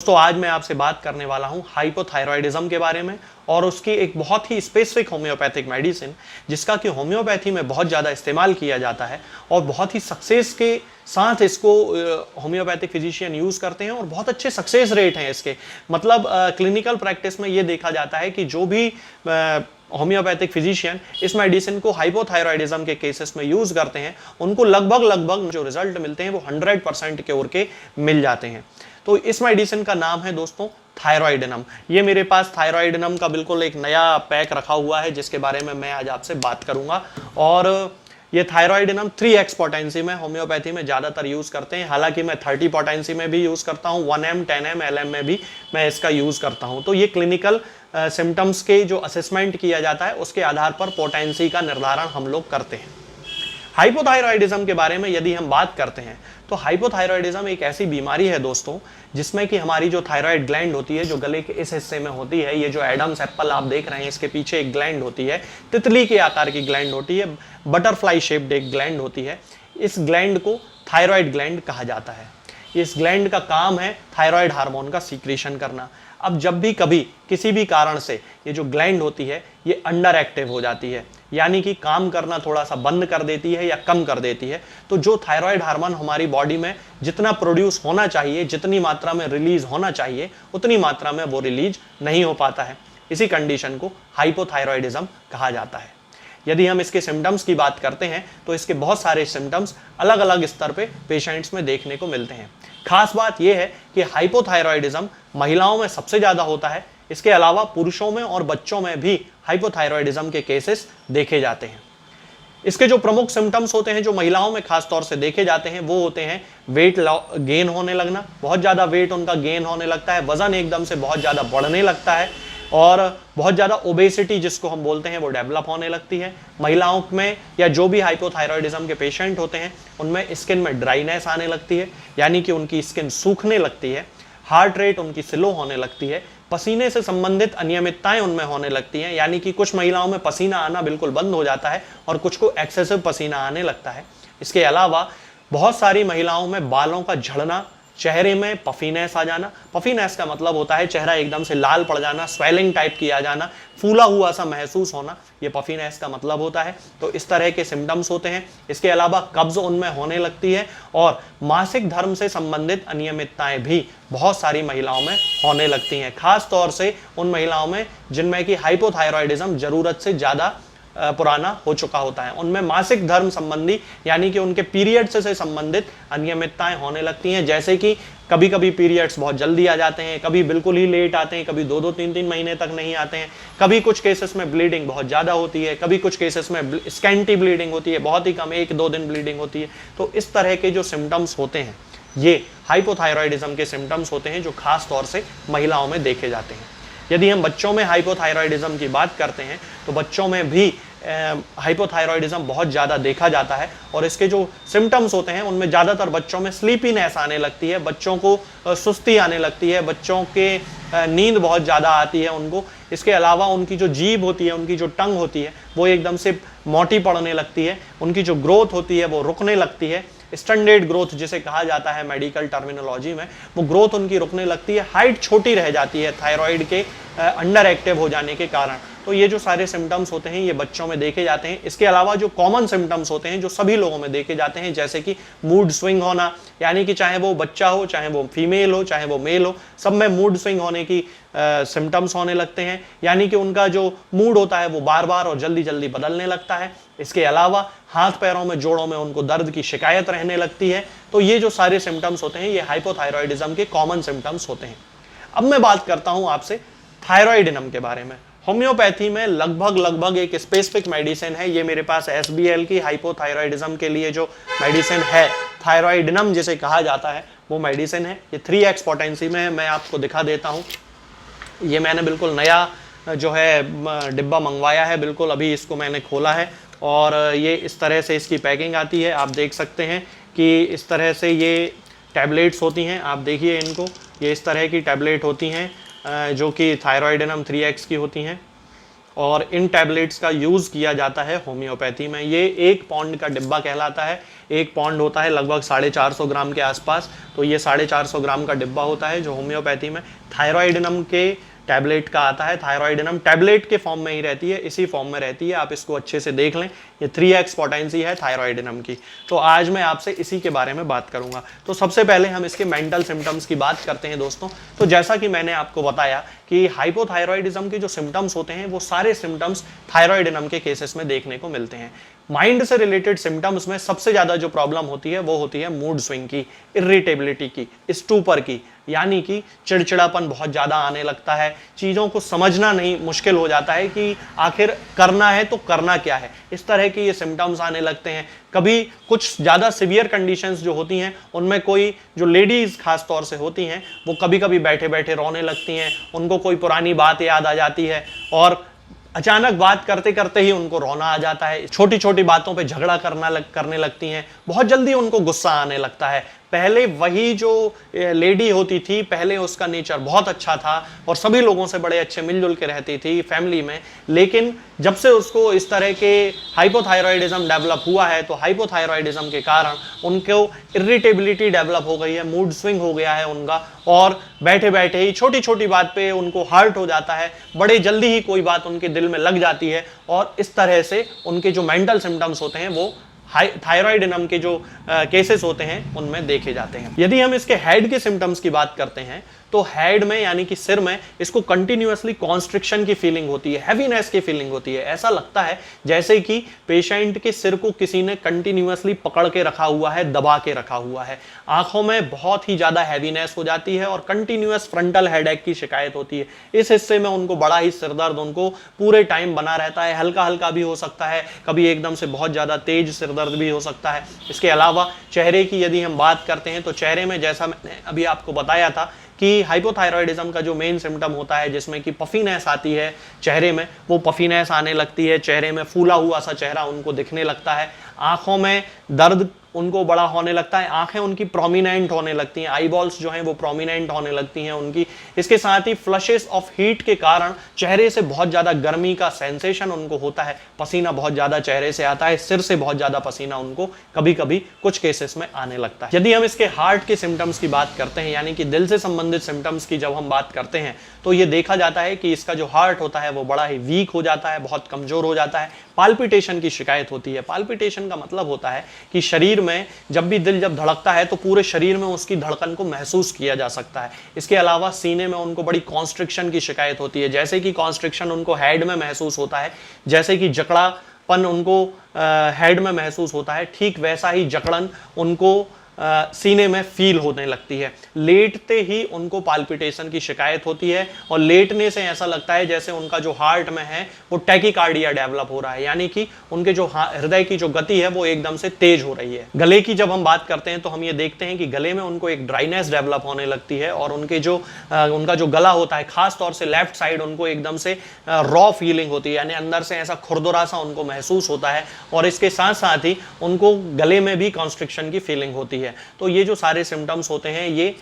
दोस्तों आज मैं आपसे बात करने वाला हूं हाइपोथायरॉयडिज्म के बारे में और उसकी एक बहुत ही स्पेसिफिक होम्योपैथिक मेडिसिन जिसका कि होम्योपैथी में बहुत ज़्यादा इस्तेमाल किया जाता है और बहुत ही सक्सेस के साथ इसको होम्योपैथिक फिजिशियन यूज़ करते हैं और बहुत अच्छे सक्सेस रेट हैं इसके। मतलब क्लिनिकल प्रैक्टिस में ये देखा जाता है कि जो भी होम्योपैथिक फिजिशियन इस मेडिसिन को हाइपोथायरॉयडिज्म के केसेस में यूज़ करते हैं उनको लगभग जो रिजल्ट मिलते हैं वो 100% क्योर के मिल जाते हैं। तो इस मेडिसिन का नाम है दोस्तों थायरॉयडिनम। ये मेरे पास थायरॉयडिनम का बिल्कुल एक नया पैक रखा हुआ है जिसके बारे में मैं आज आपसे बात करूंगा। और ये थायरॉयडिनम 3x पोटेंसी में होम्योपैथी में ज़्यादातर यूज़ करते हैं, हालांकि मैं 30 पोटेंसी में भी यूज़ करता हूँ, 1m 10m LM में भी मैं इसका यूज़ करता हूँ। तो ये क्लिनिकल सिम्टम्स के जो असेसमेंट किया जाता है उसके आधार पर पोटेंसी का निर्धारण हम लोग करते हैं। हाइपोथायरॉयडिज्म के बारे में यदि हम बात करते हैं तो हाइपोथायरॉयडिज्म एक ऐसी बीमारी है दोस्तों जिसमें कि हमारी जो थायराइड ग्लैंड होती है जो गले के इस हिस्से में होती है, ये जो एडम्स एप्पल आप देख रहे हैं इसके पीछे एक ग्लैंड होती है, तितली के आकार की ग्लैंड होती है, बटरफ्लाई शेप्ड एक ग्लैंड होती है। इस ग्लैंड को थायराइड ग्लैंड कहा जाता है। इस ग्लैंड का काम है थायराइड हार्मोन का सीक्रेशन करना। अब जब भी कभी किसी भी कारण से ये जो ग्लैंड होती है ये अंडर एक्टिव हो जाती है, यानी कि काम करना थोड़ा सा बंद कर देती है या कम कर देती है, तो जो थायराइड हार्मोन हमारी बॉडी में जितना प्रोड्यूस होना चाहिए, जितनी मात्रा में रिलीज होना चाहिए, उतनी मात्रा में वो रिलीज नहीं हो पाता है। इसी कंडीशन को हाइपोथायरॉयडिज्म कहा जाता है। यदि हम इसके सिम्टम्स की बात करते हैं तो इसके बहुत सारे सिम्टम्स अलग अलग स्तर पे पेशेंट्स में देखने को मिलते हैं। खास बात यह है कि हाइपोथायरॉयडिज्म महिलाओं में सबसे ज़्यादा होता है। इसके अलावा पुरुषों में और बच्चों में भी हाइपोथायरॉयडिज्म के केसेस देखे जाते हैं। इसके जो प्रमुख सिम्टम्स होते हैं जो महिलाओं में खास तौर से देखे जाते हैं वो होते हैं वेट गेन होने लगना, बहुत ज़्यादा वेट उनका गेन होने लगता है, वजन एकदम से बहुत ज़्यादा बढ़ने लगता है और बहुत ज़्यादा ओबेसिटी जिसको हम बोलते हैं वो डेवलप होने लगती है। महिलाओं में या जो भी हाइपोथायरॉयडिज्म के पेशेंट होते हैं उनमें स्किन में ड्राइनेस आने लगती है, यानी कि उनकी स्किन सूखने लगती है, हार्ट रेट उनकी स्लो होने लगती है, पसीने से संबंधित अनियमितताएं उनमें होने लगती हैं, यानी कि कुछ महिलाओं में पसीना आना बिल्कुल बंद हो जाता है और कुछ को एक्सेसिव पसीना आने लगता है। इसके अलावा बहुत सारी महिलाओं में बालों का झड़ना, चेहरे में पफीनेस आ जाना। पफीनेस का मतलब होता है चेहरा एकदम से लाल पड़ जाना, स्वेलिंग टाइप की आ जाना, फूला हुआ सा महसूस होना, ये पफीनेस का मतलब होता है। तो इस तरह के सिम्टम्स होते हैं। इसके अलावा कब्ज उनमें होने लगती है और मासिक धर्म से संबंधित अनियमितताएं भी बहुत सारी महिलाओं में होने लगती हैं, खास तौर से उन महिलाओं में जिनमें कि हाइपोथायरॉयडिज्म जरूरत से ज़्यादा पुराना हो चुका होता है। उनमें मासिक धर्म संबंधी यानी कि उनके पीरियड्स से संबंधित अनियमितताएं होने लगती हैं, जैसे कि कभी कभी पीरियड्स बहुत जल्दी आ जाते हैं, कभी बिल्कुल ही लेट आते हैं, कभी 2-2 3-3 महीने तक नहीं आते हैं, कभी कुछ केसेस में ब्लीडिंग बहुत ज़्यादा होती है, कभी कुछ केसेस में स्कैंटी ब्लीडिंग होती है, बहुत ही कम 1-2 दिन ब्लीडिंग होती है। तो इस तरह के जो सिम्टम्स होते हैं ये हाइपोथायरॉयडिज्म के सिम्टम्स होते हैं जो खास तौर से महिलाओं में देखे जाते हैं। यदि हम बच्चों में हाइपोथायरॉयडिज्म की बात करते हैं तो बच्चों में भी हाइपोथायरॉयडिज्म बहुत ज़्यादा देखा जाता है और इसके जो सिम्टम्स होते हैं उनमें ज़्यादातर बच्चों में स्लीपीनेस आने लगती है, बच्चों को सुस्ती आने लगती है, बच्चों के नींद बहुत ज़्यादा आती है उनको। इसके अलावा उनकी जो जीभ होती है, उनकी जो टंग होती है वो एकदम से मोटी पड़ने लगती है, उनकी जो ग्रोथ होती है वो रुकने लगती है, स्टैंडर्ड ग्रोथ जिसे कहा जाता है मेडिकल टर्मिनोलॉजी में, वो ग्रोथ उनकी रुकने लगती है, हाइट छोटी रह जाती है थायराइड के अंडर एक्टिव हो जाने के कारण। तो ये जो सारे सिम्टम्स होते हैं ये बच्चों में देखे जाते हैं। इसके अलावा जो कॉमन सिम्टम्स होते हैं जो सभी लोगों में देखे जाते हैं, जैसे कि मूड स्विंग होना, यानी कि चाहे वो बच्चा हो, चाहे वो फीमेल हो, चाहे वो मेल हो, सब में मूड स्विंग होने की सिम्टम्स होने लगते हैं, यानी कि उनका जो मूड होता है वो बार बार और जल्दी जल्दी बदलने लगता है। इसके अलावा हाथ पैरों में, जोड़ों में उनको दर्द की शिकायत रहने लगती है। तो ये जो सारे सिम्टम्स होते हैं ये हाइपोथायरॉयडिज्म के कॉमन सिम्टम्स होते हैं। अब मैं बात करता हूं आपसे थायरॉयडिनम के बारे में। होम्योपैथी में लगभग एक स्पेसिफिक मेडिसिन है, ये मेरे पास SBL की हाइपोथायरॉयडिज्म के लिए जो मेडिसिन है थायरॉयडिनम जिसे कहा जाता है वो मेडिसिन है। ये 3x पोटेंसी में है, मैं आपको दिखा देता हूँ। ये मैंने बिल्कुल नया जो है डिब्बा मंगवाया है, बिल्कुल अभी इसको मैंने खोला है और ये इस तरह से इसकी पैकिंग आती है। आप देख सकते हैं कि इस तरह से ये टैबलेट्स होती हैं, आप देखिए इनको, ये इस तरह की टैबलेट होती हैं जो कि थायरॉयडिनम 3x की होती हैं और इन टैबलेट्स का यूज़ किया जाता है होम्योपैथी में। ये 1 पाउंड का डिब्बा कहलाता है। एक पॉन्ड होता है लगभग 450 ग्राम के आसपास, तो ये 450 ग्राम का डिब्बा होता है जो होम्योपैथी में थायरॉइडिनम के टैबलेट का आता है। थायरॉइडिनम टैबलेट के फॉर्म में ही रहती है, इसी फॉर्म में रहती है, आप इसको अच्छे से देख लें। ये 3x पोटेंसी है थायरॉइडिनम की। तो आज मैं आपसे इसी के बारे में बात करूंगा। तो सबसे पहले हम इसके मेंटल सिम्टम्स की बात करते हैं दोस्तों। तो जैसा कि मैंने आपको बताया कि हाइपोथायरॉइडिज्म के जो सिम्टम्स होते हैं वो सारे सिम्टम्स थायरॉइडिनम के केसेस में देखने को मिलते हैं। माइंड से रिलेटेड सिम्टम्स में सबसे ज्यादा जो प्रॉब्लम होती है वो होती है मूड स्विंग की, इरिटेबिलिटी की, स्टूपर की, यानी कि चिड़चिड़ापन बहुत ज्यादा आने लगता है, चीजों को समझना नहीं मुश्किल हो जाता है कि आखिर करना है तो करना क्या है, इस तरह के ये सिम्टम्स आने लगते हैं। कभी कुछ ज्यादा सिवियर कंडीशंस जो होती हैं उनमें कोई जो लेडीज खास तौर से होती हैं वो कभी कभी बैठे बैठे रोने लगती हैं, उनको कोई पुरानी बात याद आ जाती है और अचानक बात करते करते ही उनको रोना आ जाता है, छोटी छोटी बातों पे झगड़ा करने लगती हैं, बहुत जल्दी उनको गुस्सा आने लगता है। पहले वही जो लेडी होती थी, पहले उसका नेचर बहुत अच्छा था और सभी लोगों से बड़े अच्छे मिलजुल के रहती थी फैमिली में, लेकिन जब से उसको इस तरह के हाइपोथायरॉइडिज्म डेवलप हुआ है तो हाइपोथायरॉइडिज्म के कारण उनको इरिटेबिलिटी डेवलप हो गई है, मूड स्विंग हो गया है उनका, और बैठे बैठे ही छोटी छोटी बात पे उनको हर्ट हो जाता है, बड़े जल्दी ही कोई बात उनके दिल में लग जाती है और इस तरह से उनके जो मेंटल सिम्टम्स होते हैं वो थायरॉइडिनम के जो केसेस होते हैं उनमें देखे जाते हैं। यदि हम इसके हेड के सिम्टम्स की बात करते हैं तो हेड में यानी कि सिर में इसको कंटिन्यूअसली कॉन्स्ट्रिक्शन की फीलिंग होती है, हैवीनेस की फीलिंग होती है। ऐसा लगता है जैसे कि पेशेंट के सिर को किसी ने कंटिन्यूअसली पकड़ के रखा हुआ है, दबा के रखा हुआ है। आंखों में बहुत ही ज्यादा हैवीनेस हो जाती है और कंटिन्यूअस फ्रंटल हेडेक की शिकायत होती है। इस हिस्से में उनको बड़ा ही सिरदर्द उनको पूरे टाइम बना रहता है, हल्का हल्का भी हो सकता है, कभी एकदम से बहुत ज्यादा तेज सिरदर्द भी हो सकता है। इसके अलावा चेहरे की यदि हम बात करते हैं तो चेहरे में जैसा मैंने अभी आपको बताया था कि हाइपोथायरॉइडिज्म का जो मेन सिम्टम होता है जिसमें कि पफीनेस आती है चेहरे में, वो पफीनेस आने लगती है, चेहरे में फूला हुआ सा चेहरा उनको दिखने लगता है, आंखों में दर्द उनको बड़ा होने लगता है, आंखें उनकी प्रोमिनेंट होने लगती हैं, आईबॉल्स जो हैं वो प्रोमिनेंट होने लगती हैं उनकी। इसके साथ ही फ्लशेस ऑफ हीट के कारण चेहरे से बहुत ज्यादा गर्मी का सेंसेशन उनको होता है, पसीना बहुत ज्यादा चेहरे से आता है, सिर से बहुत ज्यादा पसीना उनको कभी कभी कुछ केसेस में आने लगता है। यदि हम इसके हार्ट के सिम्टम्स की बात करते हैं यानी कि दिल से संबंधित सिम्टम्स की जब हम बात करते हैं तो ये देखा जाता है कि इसका जो हार्ट होता है वो बड़ा ही वीक हो जाता है, बहुत कमजोर हो जाता है, पाल्पिटेशन की शिकायत होती है। पाल्पिटेशन का मतलब होता है कि शरीर में जब भी दिल जब धड़कता है तो पूरे शरीर में उसकी धड़कन को महसूस किया जा सकता है। इसके अलावा सीने में उनको बड़ी कॉन्स्ट्रिक्शन की शिकायत होती है, जैसे कि कॉन्स्ट्रिक्शन उनको हेड में महसूस होता है, जैसे कि जकड़ापन उनको हेड में महसूस होता है, ठीक वैसा ही जकड़न उनको सीने में फील होने लगती है। लेटते ही उनको पाल्पिटेशन की शिकायत होती है और लेटने से ऐसा लगता है जैसे उनका जो हार्ट में है वो टैकीकार्डिया डेवलप हो रहा है, यानी कि उनके जो हृदय की जो गति है वो एकदम से तेज हो रही है। गले की जब हम बात करते हैं तो हम ये देखते हैं कि गले में उनको एक ड्राइनेस डेवलप होने लगती है और उनका जो गला होता है खास तौर से लेफ्ट साइड उनको एकदम से रॉ फीलिंग होती है, यानी अंदर से ऐसा खुरदुरा सा उनको महसूस होता है और इसके साथ साथ ही उनको गले में भी कॉन्स्ट्रिक्शन की फीलिंग होती है। तो ये जो सारे सिम्टम्स होते हैं ये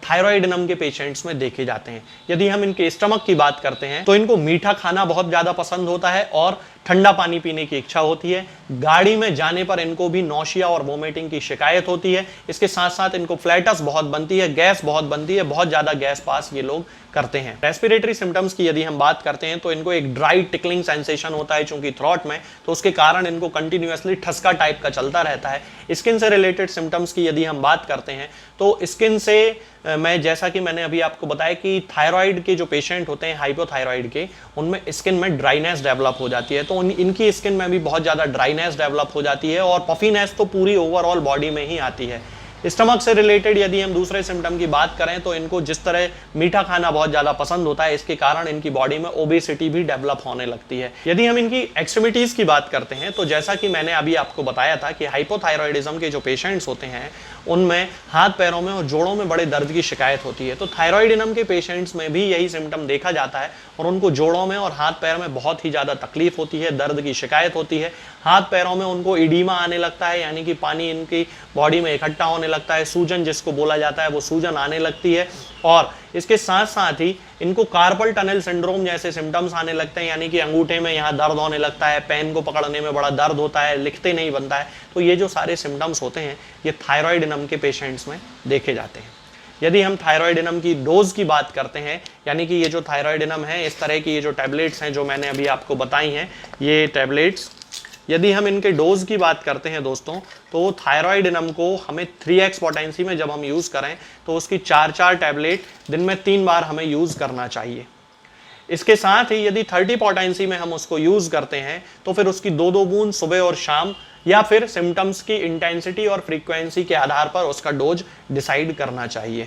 थायरॉइडिनम के पेशेंट्स में देखे जाते हैं। यदि हम इनके स्टमक की बात करते हैं तो इनको मीठा खाना बहुत ज्यादा पसंद होता है और ठंडा पानी पीने की इच्छा होती है। गाड़ी में जाने पर इनको भी नौशिया और वोमिटिंग की शिकायत होती है। इसके साथ साथ इनको फ्लैटस बहुत बनती है, गैस बहुत बनती है, बहुत ज्यादा गैस पास ये लोग करते हैं। रेस्पिरेटरी सिम्टम्स की यदि हम बात करते हैं तो इनको एक ड्राई टिकलिंग सेंसेशन होता है चूंकि थ्रोट में, तो उसके कारण इनको कंटिन्यूअसली ठसका टाइप का चलता रहता है। स्किन से रिलेटेड सिम्टम्स की यदि हम बात करते हैं तो स्किन से मैं जैसा कि मैंने अभी आपको बताया कि थायराइड के जो पेशेंट होते हैं हाइपोथायराइड के, उनमें स्किन में ड्राइनेस डेवलप हो जाती है, तो इनकी स्किन में भी बहुत ज़्यादा ड्राइनेस डेवलप हो जाती है और पफीनेस तो पूरी ओवरऑल बॉडी में ही आती है। स्टमक से रिलेटेड यदि हम दूसरे सिम्टम की बात करें तो इनको जिस तरह मीठा खाना बहुत ज़्यादा पसंद होता है, इसके कारण इनकी बॉडी में ओबेसिटी भी डेवलप होने लगती है। यदि हम इनकी एक्सट्रीमिटीज़ की बात करते हैं तो जैसा कि मैंने अभी आपको बताया था कि हाइपोथायरॉइडिज्म के जो पेशेंट्स होते हैं उनमें हाथ पैरों में और जोड़ों में बड़े दर्द की शिकायत होती है, तो थायरॉइडिज्म के पेशेंट्स में भी यही सिम्टम देखा जाता है और उनको जोड़ों में और हाथ पैर में बहुत ही ज़्यादा तकलीफ होती है, दर्द की शिकायत होती है। हाथ पैरों में उनको इडीमा आने लगता है, यानी कि पानी इनकी बॉडी में इकट्ठा होने लगता है, सूजन जिसको बोला जाता है वो सूजन आने लगती है और इसके साथ साथ ही इनको कार्पल टनल सिंड्रोम जैसे सिम्टम्स आने लगते हैं, यानी कि अंगूठे में यहाँ दर्द होने लगता है, पेन को पकड़ने में बड़ा दर्द होता है, लिखते नहीं बनता है। तो ये जो सारे सिम्टम्स होते हैं ये थायराइडिनम के पेशेंट्स में देखे जाते हैं। यदि हम थायराइडिनम की डोज की बात करते हैं, यानी कि ये जो थायराइडिनम है, इस तरह की ये जो टैबलेट्स हैं जो मैंने अभी आपको बताई हैं, ये टैबलेट्स यदि हम इनके डोज की बात करते हैं दोस्तों, तो थायराइडिनम को हमें 3x पोटेंसी में जब हम यूज़ करें तो उसकी 4 टैबलेट दिन में 3 बार हमें यूज़ करना चाहिए। इसके साथ ही यदि 30 पोटेंसी में हम उसको यूज़ करते हैं तो फिर उसकी 2-2 बूंद सुबह और शाम, या फिर सिम्टम्स की इंटेंसिटी और फ्रीक्वेंसी के आधार पर उसका डोज डिसाइड करना चाहिए।